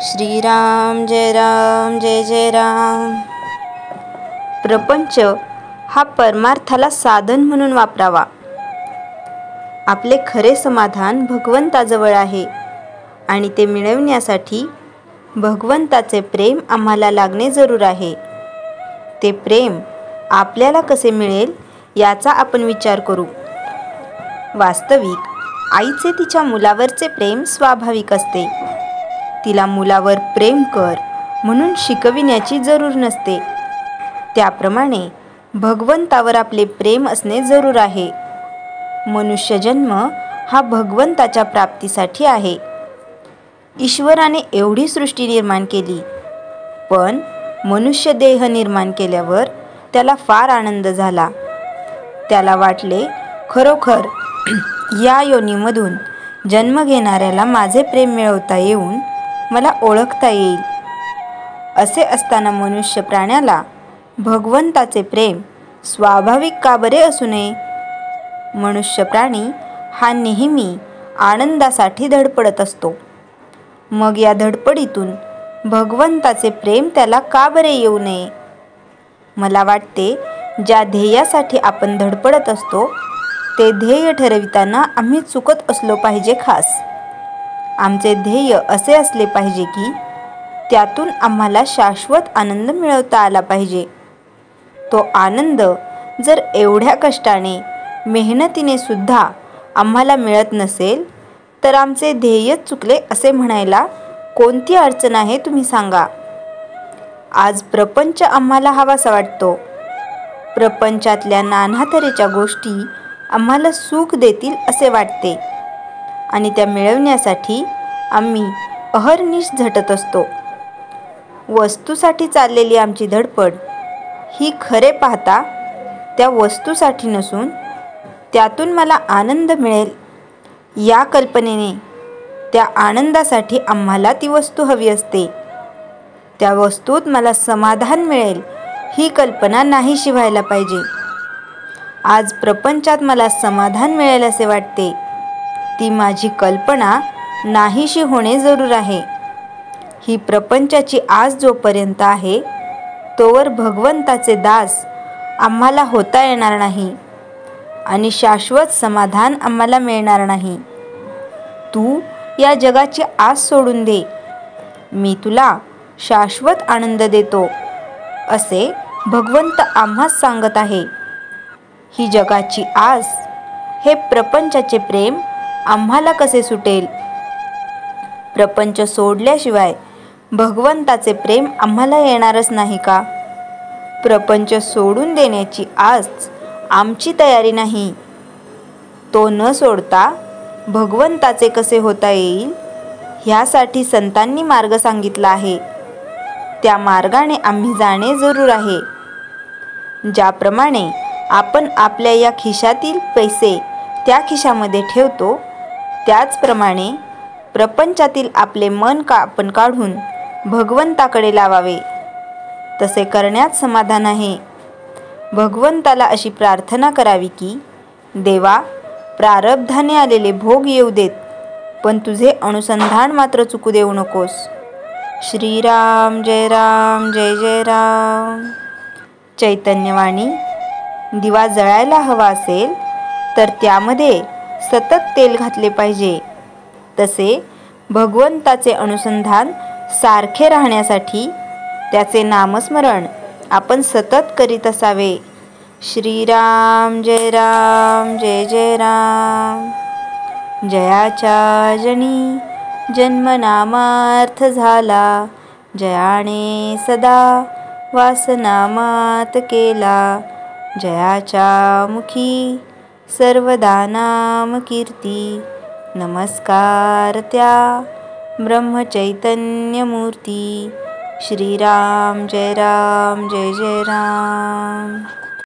श्रीराम जय जय राम। प्रपंच हा परमार्थाला साधन म्हणून वापरावा। आपले खरे समाधान भगवंताजवळ आहे आणि ते मिळवण्यासाठी भगवंताचे प्रेम आम्हाला लागणे जरूर आहे। ते प्रेम आपल्याला कसे मिळेल याचा आपण विचार करू। वास्तविक आईचे तिच्या मुलावरचे प्रेम स्वाभाविक असते। तिला मुलावर प्रेम कर म्हणून शिकविण्याची जरूर नसते। त्याप्रमाणे भगवंतावर आपले प्रेम असणे जरूर आहे। मनुष्य जन्म हा भगवंताच्या प्राप्तीसाठी आहे। ईश्वराने एवढी सृष्टी निर्माण केली, पण मनुष्य देह निर्माण केल्यावर त्याला फार आनंद झाला। त्याला वाटले, खरोखर या योनीमधून जन्म घेणाऱ्याला माझे प्रेम मिळवता येऊन मला ओळखता येईल। असे असताना मनुष्य प्राण्याला भगवंताचे प्रेम स्वाभाविक का बरे असू नये? मनुष्य प्राणी हा नेहमी आनंदासाठी धडपडत असतो। मग या धडपडीतून भगवंताचे प्रेम त्याला का बरे येऊ नये? मला वाटते, ज्या ध्येयासाठी आपण धडपडत असतो ते ध्येय ठरविताना आम्ही चुकत असलो पाहिजे। खास आमचे ध्येय असे असले पाहिजे की त्यातून आम्हाला शाश्वत आनंद मिळवता आला पाहिजे। तो आनंद जर एवढ्या कष्टाने मेहनतीने सुद्धा आम्हाला मिळत नसेल तर आमचे ध्येयच चुकले असे म्हणायला कोणती अडचण आहे तुम्ही सांगा। आज प्रपंच आम्हाला हवासा वाटतो। प्रपंचातल्या नाना तऱ्हेच्या गोष्टी आम्हाला सुख देतील असे वाटते आणि त्या मिळवण्यासाठी आम्ही अहर्निश झटत असतो। वस्तूसाठी चाललेली आमची धडपड ही खरे पाहता त्या वस्तूसाठी नसून त्यातून मला आनंद मिळेल या कल्पनेने, त्या आनंदासाठी आम्हाला ती वस्तू हवी असते। त्या वस्तूत मला समाधान मिळेल ही कल्पना नाहीशी व्हायला पाहिजे। आज प्रपंचात मला समाधान मिळेल असे वाटते, ती माझी कल्पना नाहीशी होणे जरूर आहे। ही प्रपंचाची आस जोपर्यंत आहे तोवर भगवंताचे दास आम्हाला होता येणार नाही आणि शाश्वत समाधान आम्हाला मिळणार नाही। तू या जगाची आस सोडून दे, मी तुला शाश्वत आनंद देतो असे भगवंत आम्हास सांगत आहे। ही जगाची आस, हे प्रपंचाचे प्रेम आम्हाला कसे सुटेल? प्रपंच सोडल्याशिवाय भगवंताचे प्रेम आम्हाला येणारच नाही का? प्रपंच सोडून देण्याची आज आमची तयारी नाही। तो न सोडता भगवंताचे कसे होता येईल ह्यासाठी संतांनी मार्ग सांगितला आहे। त्या मार्गाने आम्ही जाणे जरूर आहे। ज्याप्रमाणे आपण आपल्या या खिशातील पैसे त्या खिशामध्ये ठेवतो, त्याचप्रमाणे प्रपंचातील आपले मन आपण काढून भगवंताकडे लावावे। तसे करण्यात समाधान आहे। भगवंताला अशी प्रार्थना करावी की देवा, प्रारब्धाने आलेले भोग येऊ देत, पण तुझे अनुसंधान मात्र चुकू देऊ नकोस। श्रीराम जय जय राम। चैतन्यवाणी दिवा जळायला हवा असेल तर त्यामध्ये सतत तेल घातले पाहिजे। तसे भगवंताचे अनुसंधान सारखे राहण्यासाठी त्याचे नामस्मरण आपण सतत करीत असावे। श्रीराम जय जय राम। जयाच्या जनी जन्मनामार्थ झाला, जयाने सदा वासनामात केला। जयाच्या मुखी सर्वदा नाम कीर्ती, नमस्कार त्या ब्रह्मचैतन्य मूर्ती। श्रीराम जय जय राम।